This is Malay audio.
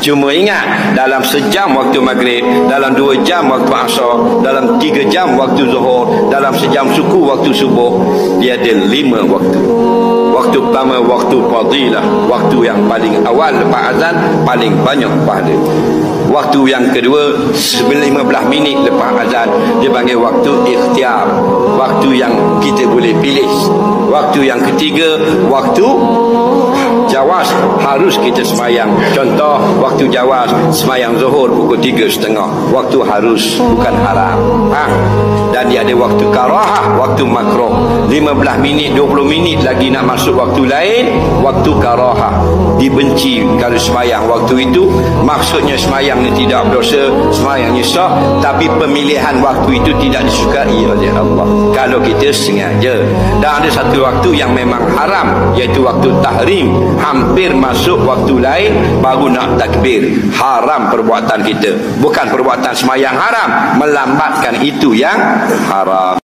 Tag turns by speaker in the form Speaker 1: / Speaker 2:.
Speaker 1: Cuma ingat, dalam sejam waktu maghrib, dalam 2 jam waktu asar, dalam 3 jam waktu zuhur, dalam sejam suku waktu subuh, dia ada 5 waktu. Waktu pertama waktu fadilah, waktu yang paling awal lepas azan, paling banyak pahala. Waktu yang kedua 15 minit lepas azan, dia panggil waktu ikhtiar, waktu yang kita boleh pilih. Waktu yang ketiga waktu jawaz, harus kita semayang. Contoh, waktu jawaz semayang zuhur pukul 3.30, waktu harus, bukan haram. Dan dia ada waktu karahah, waktu makruh, 15 minit 20 minit lagi nak masuk waktu lain, waktu karahah, dibenci kalau semayang waktu itu. Maksudnya semayang ni tidak berdosa, semayangnya sah, tapi pemilihan waktu itu tidak disukai oleh Allah kalau kita sengaja. Dan ada satu waktu yang memang haram, iaitu waktu tahrim, hampir masuk waktu lain baru nak takbir. Haram perbuatan kita, bukan perbuatan semayang haram, melambatkan itu yang haram.